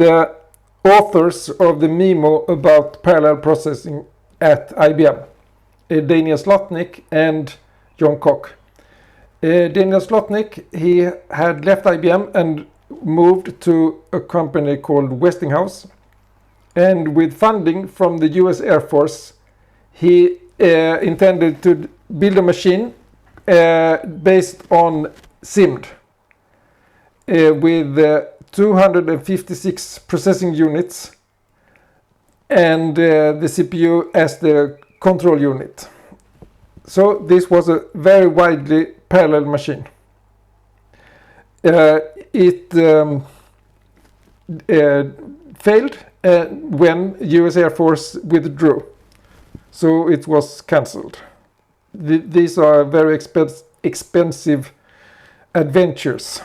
the authors of the memo about parallel processing at IBM, Daniel Slotnick and John Koch. Daniel Slotnick, he had left IBM and moved to a company called Westinghouse, and with funding from the US Air Force, he intended to build a machine based on SIMD with 256 processing units and the CPU as the control unit. So this was a very widely parallel machine. It failed when US Air Force withdrew, so it was cancelled. These are very expensive adventures.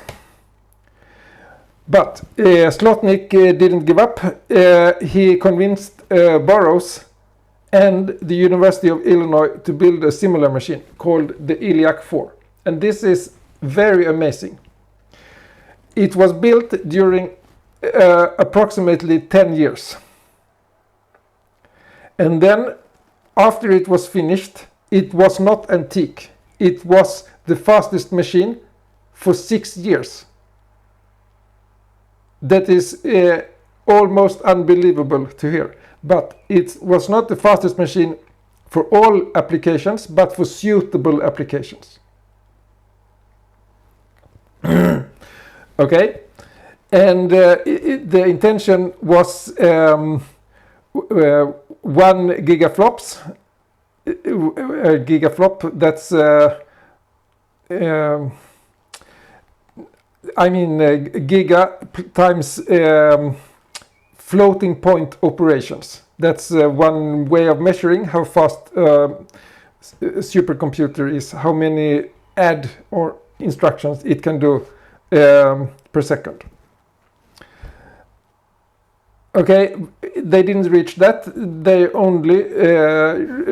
But Slotnick didn't give up. He convinced Burroughs and the University of Illinois to build a similar machine called the Iliac 4. And this is very amazing. It was built during approximately 10 years. And then, after it was finished, it was not antique. It was the fastest machine for 6 years. That is almost unbelievable to hear. But it was not the fastest machine for all applications, but for suitable applications. Okay, and the intention was 1 gigaflops. A gigaflop, that's giga times floating point operations. That's one way of measuring how fast a supercomputer is, how many add or instructions it can do per second. Okay, they didn't reach that. They only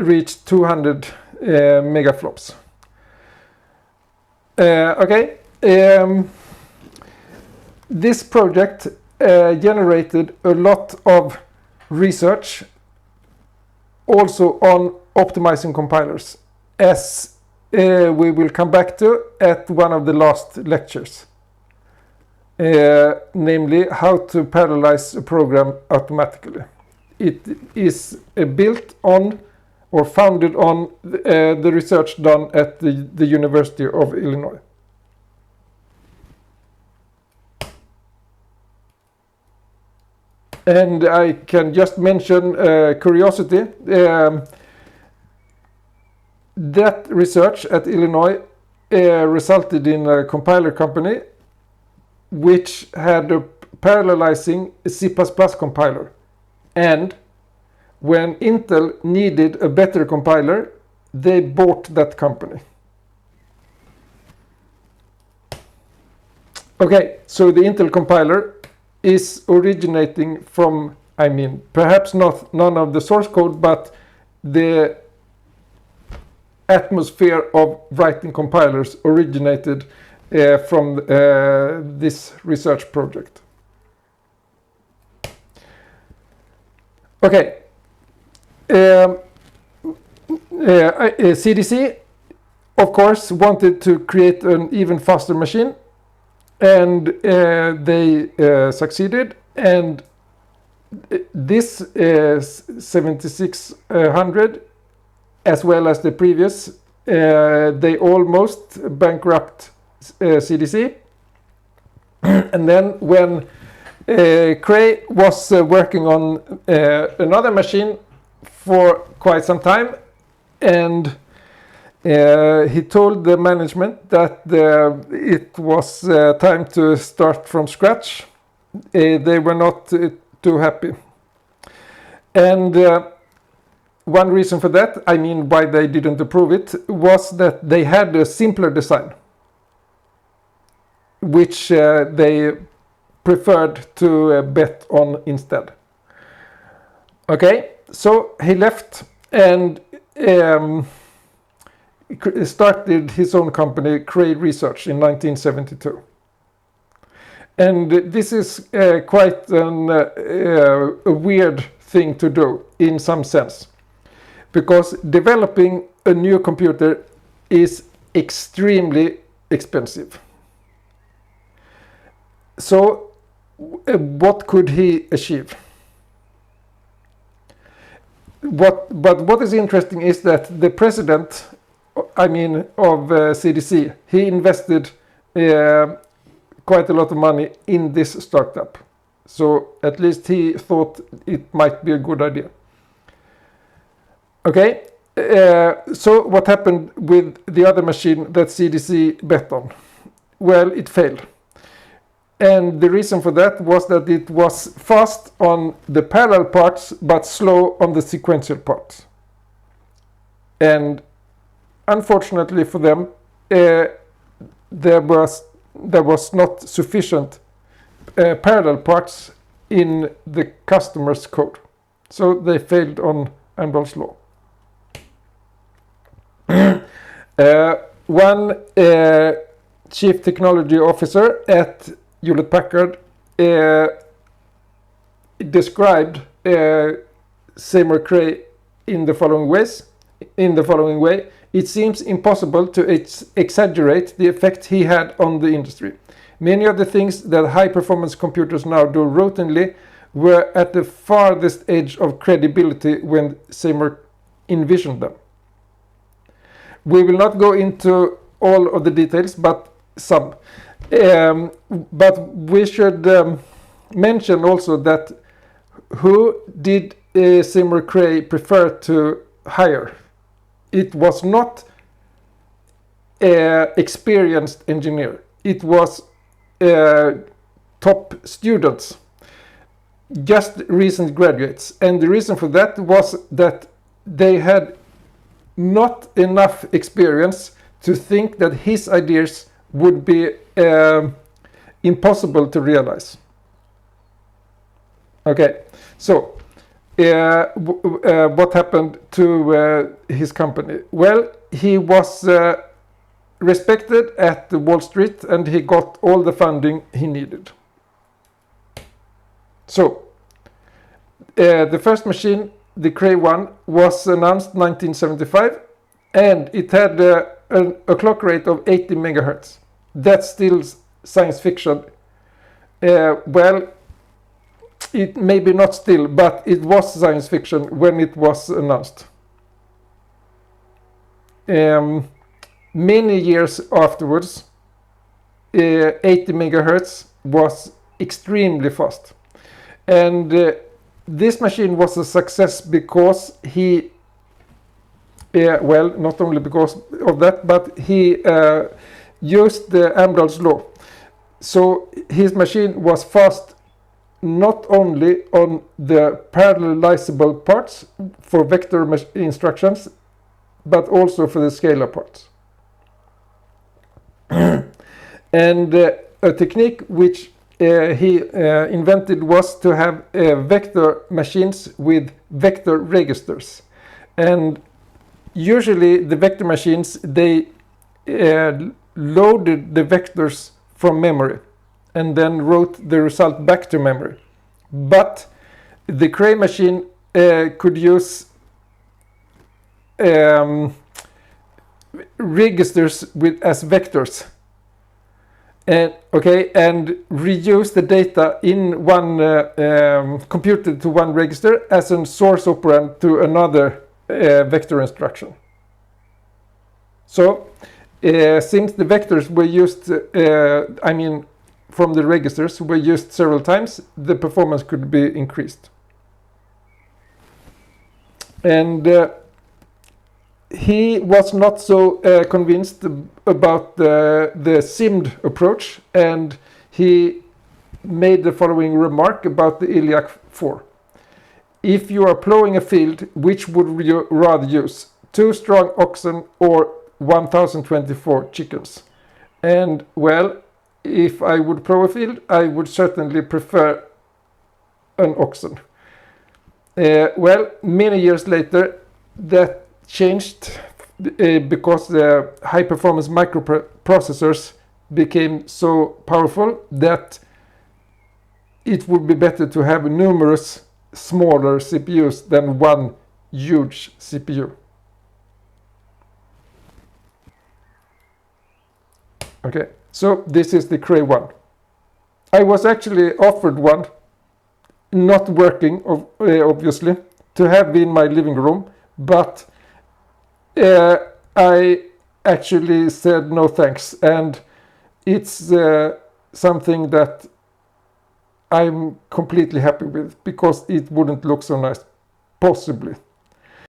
reached 200 megaflops. Okay. This project generated a lot of research also on optimizing compilers, as we will come back to at one of the last lectures, namely how to parallelize a program automatically. It is built on or founded on the research done at the University of Illinois. And I can just mention curiosity. That research at Illinois resulted in a compiler company which had a parallelizing C++ compiler. And when Intel needed a better compiler, they bought that company. Okay, so the Intel compiler is originating from, perhaps none of the source code, but the atmosphere of writing compilers originated from this research project. Okay, CDC, of course, wanted to create an even faster machine, and they succeeded, and this 7600, as well as the previous, they almost bankrupt CDC. And then when Cray was working on another machine for quite some time, and he told the management that it was time to start from scratch. They were not too happy. And one reason for that, why they didn't approve it, was that they had a simpler design, which they preferred to bet on instead. Okay, so he left and started his own company, Cray Research, in 1972. And this is quite a weird thing to do in some sense, because developing a new computer is extremely expensive. So what could he achieve? But what is interesting is that the president, of CDC, he invested quite a lot of money in this startup. So at least he thought it might be a good idea. Okay, so what happened with the other machine that CDC bet on? Well, it failed. And the reason for that was that it was fast on the parallel parts but slow on the sequential parts. And unfortunately for them, there was not sufficient parallel parts in the customer's code. So they failed on Amdahl's law. One chief technology officer at Hewlett Packard described Seymour Cray in the following way: it seems impossible to exaggerate the effect he had on the industry. Many of the things that high-performance computers now do routinely were at the farthest edge of credibility when Seymour envisioned them. We will not go into all of the details, but some. But we should mention also that who did Seymour Cray prefer to hire? It was not experienced engineer. It was top students, just recent graduates. And the reason for that was that they had not enough experience to think that his ideas would be impossible to realize. Okay, so what happened to his company? Well, he was respected at Wall Street and he got all the funding he needed. So the first machine, the Cray 1, was announced 1975 and it had a clock rate of 80 megahertz. That's still science fiction. Well, it maybe not still, but it was science fiction when it was announced. Many years afterwards, 80 megahertz was extremely fast. And this machine was a success because he, well, not only because of that, but he used the Amdahl's law. So his machine was fast not only on the parallelizable parts for vector instructions, but also for the scalar parts. And a technique which he invented was to have vector machines with vector registers. And usually the vector machines, they loaded the vectors from memory and then wrote the result back to memory. But the Cray machine could use registers as vectors, and reuse the data in one computed to one register as a source operand to another vector instruction. So since the vectors were used, from the registers were used several times, the performance could be increased. And he was not so convinced about the SIMD approach, and he made the following remark about the iliac 4. If you are plowing a field, which would you rather use? 2 strong oxen or 1024 chickens? And well, if I would plow a field, I would certainly prefer an oxen. Well, many years later, that changed because the high-performance microprocessors became so powerful that it would be better to have numerous smaller CPUs than one huge CPU. Okay, so this is the Cray one. I was actually offered one, not working obviously, to have in my living room, but I actually said no thanks, and it's something that I'm completely happy with, because it wouldn't look so nice, possibly,